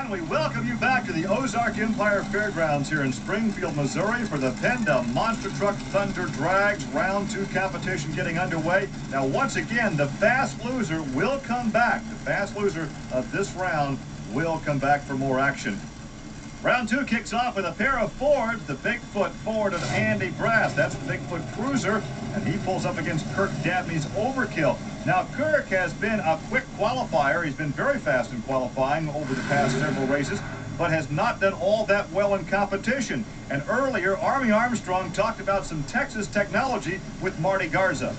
And we welcome you back to the Ozark Empire Fairgrounds here in Springfield, Missouri for the Penda Monster Truck Thunder Drags Round 2 competition getting underway. Now, once again, the fast loser will come back. The fast loser of this round will come back for more action. Round 2 kicks off with a pair of Fords, the Bigfoot Ford of Andy Brass. That's the Bigfoot Cruiser, and he pulls up against Kirk Dabney's Overkill. Now, Kirk has been a quick qualifier. He's been very fast in qualifying over the past several races, but has not done all that well in competition. And earlier, Army Armstrong talked about some Texas technology with Marty Garza.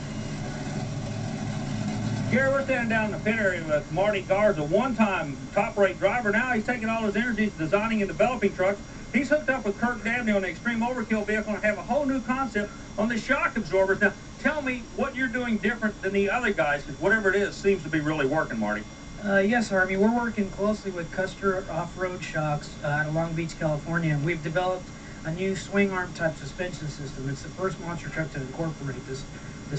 Gary, we're standing down in the pit area with Marty Garza, one-time top-rate driver. Now he's taking all his energy designing and developing trucks. He's hooked up with Kirk Dabney on the Extreme Overkill vehicle and have a whole new concept on the shock absorbers. Now, tell me what you're doing different than the other guys, because whatever it is seems to be really working, Marty. Yes, Army. We're working closely with Custer Off-Road Shocks out of Long Beach, California, and we've developed a new swing arm type suspension system. It's the first monster truck to incorporate this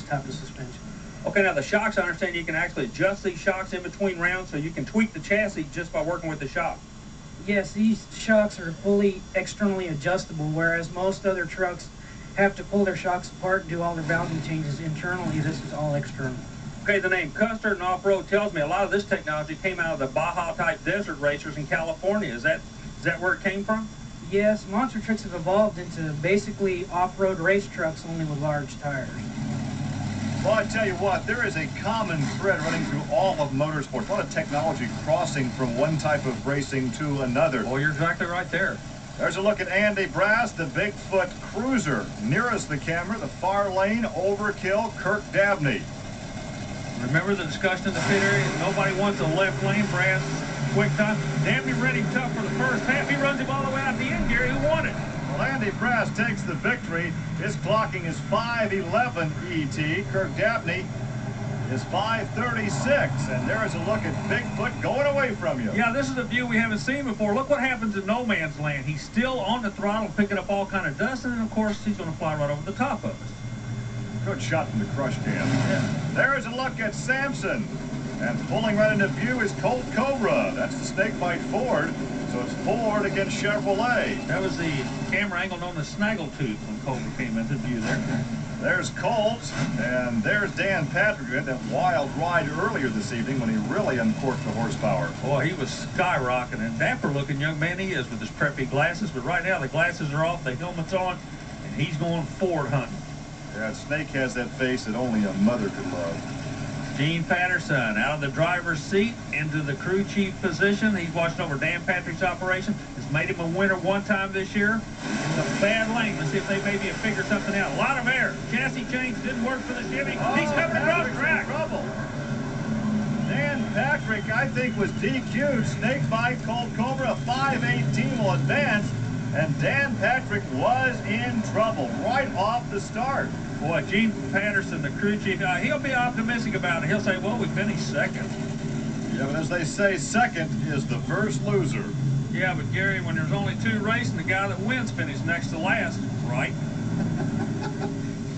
type of suspension. Okay, now the shocks, I understand you can actually adjust these shocks in between rounds, so you can tweak the chassis just by working with the shock. Yes, these shocks are fully externally adjustable, whereas most other trucks have to pull their shocks apart and do all their valving changes internally. This is all external. Okay, the name Custer and Off-Road tells me a lot of this technology came out of the Baja-type desert racers in California. Is that where it came from? Yes, monster trucks have evolved into basically off-road race trucks only with large tires. Well, I tell you what, there is a common thread running through all of motorsports. A lot of technology crossing from one type of racing to another. Well, you're exactly right there. There's a look at Andy Brass, the Bigfoot Cruiser. Nearest the camera, the far lane, Overkill, Kirk Dabney. Remember the discussion in the pit area? Nobody wants a left lane. Brass, quick time. Dabney ready tough for the first half. He runs him all the way out the end, Gary. Who won it? Well, Andy Brass takes the victory. His clocking is 5:11 ET. Kirk Dabney is 5:36. And there is a look at Bigfoot going away from you. Yeah, this is a view we haven't seen before. Look what happens in no man's land. He's still on the throttle, picking up all kind of dust, and then, of course, he's going to fly right over the top of us. Good shot from the crush cam. Yeah. There is a look at Samson. And pulling right into view is Colt Cobra. That's the Snakebite Ford. So it's Ford against Chevrolet. That was the camera angle known as Snaggletooth when Cobra came into view there. There's Colt, and there's Dan Patrick. Who had that wild ride earlier this evening when he really uncorked the horsepower. Boy, he was skyrocketing. And dapper-looking young man he is with his preppy glasses. But right now the glasses are off, the helmet's on, and he's going Ford hunting. Yeah, Snake has that face that only a mother could love. Gene Patterson out of the driver's seat into the crew chief position. He's watched over Dan Patrick's operation. It's made him a winner one time this year. It's a bad lane. Let's see if they maybe have figured something out. A lot of air. Chassis change didn't work for the Chevy. He's coming across track. Trouble. Dan Patrick, I think, was DQ'd. Snakebite, Colt Cobra, a 5:18 will advance. And Dan Patrick was in trouble right off the start. Boy, Gene Patterson, the crew chief, he'll be optimistic about it. He'll say, well, we finished second. Yeah, but as they say, second is the first loser. Yeah, but Gary, when there's only two races, the guy that wins finishes next to last, right?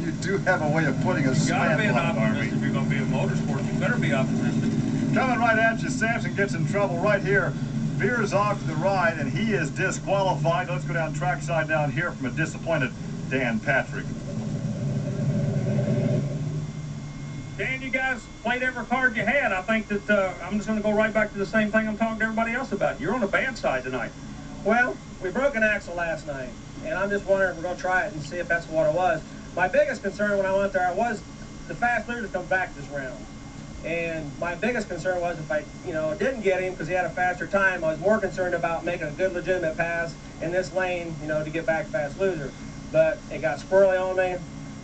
You do have a way of putting a slant on it. You gotta be an optimist Army. if you're gonna be a motorsport. You better be optimistic. Coming right at you, Samson gets in trouble right here. Veers off to the right, and he is disqualified. Let's go down trackside down here from a disappointed Dan Patrick. Dan, you guys played every card you had. I think that I'm just going to go right back to the same thing I'm talking to everybody else about. You're on the bad side tonight. Well, we broke an axle last night, and I'm just wondering if we're going to try it and see if that's what it was. My biggest concern when I went there was the fast loser come back this round. And my biggest concern was if I, didn't get him because he had a faster time, I was more concerned about making a good legitimate pass in this lane, to get back fast loser. But it got squirrely on me.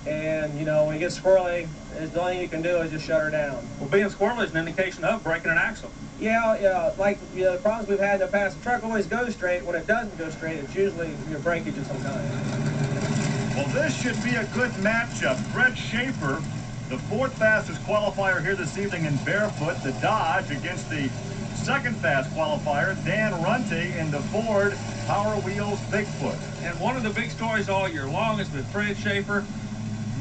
And, when you get squirrely, the only thing you can do is just shut her down. Well, being squirrely is an indication of breaking an axle. Yeah, like the problems we've had in the past, the truck always goes straight. When it doesn't go straight, it's usually your breakage of some kind. Well, this should be a good matchup. Fred Schaefer, the fourth fastest qualifier here this evening in barefoot, the Dodge, against the second fast qualifier, Dan Runte, in the Ford Power Wheels Bigfoot. And one of the big stories all year long has been Fred Schaefer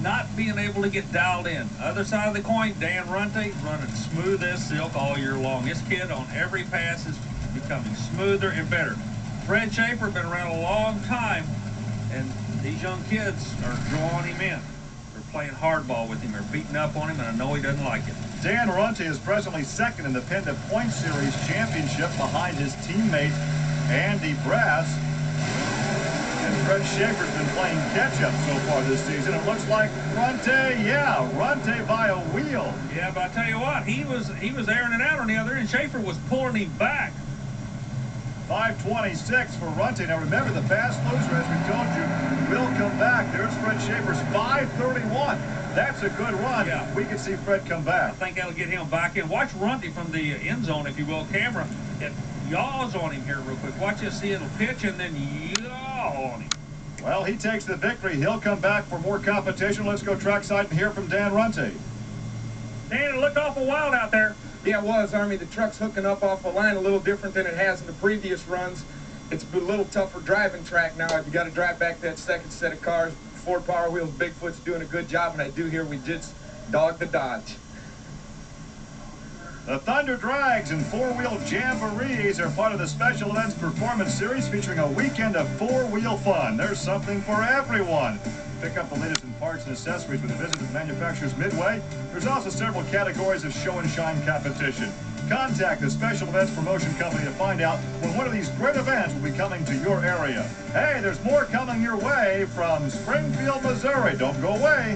not being able to get dialed in. Other side of the coin, Dan Runte running smooth as silk all year long. This kid on every pass is becoming smoother and better. Fred Schaefer been around a long time, and these young kids are drawing him in. They're playing hardball with him. They're beating up on him, and I know he doesn't like it. Dan Runte is presently second in the Penda Point Series championship behind his teammate Andy Brass. And Fred Schaefer's been playing catch-up so far this season. It looks like Runte by a wheel. Yeah, but I tell you what, he was airing it out on the other end. Schaefer was pulling him back. 5:26 for Runte. Now remember, the fast loser, as we told you, will come back. There's Fred Schaefer's 5:31. That's a good run. Yeah. We can see Fred come back. I think that'll get him back in. Watch Runte from the end zone, if you will. Camera, it yaws on him here real quick. Watch this, see it'll pitch and then yaw on him. Well, he takes the victory. He'll come back for more competition. Let's go trackside and hear from Dan Runte. Dan, it looked awful wild out there. Yeah, it was, Army. The truck's hooking up off the line a little different than it has in the previous runs. It's a little tougher driving track now. You got to drive back that second set of cars. Ford Power Wheels, Bigfoot's doing a good job, and I do hear we just dogged the Dodge. The Thunder Drags and four-wheel jamborees are part of the Special Events Performance Series featuring a weekend of four-wheel fun. There's something for everyone. Pick up the latest in parts and accessories with a visit to the manufacturer's Midway. There's also several categories of show and shine competition. Contact the Special Events Promotion Company to find out when one of these great events will be coming to your area. Hey, there's more coming your way from Springfield, Missouri. Don't go away.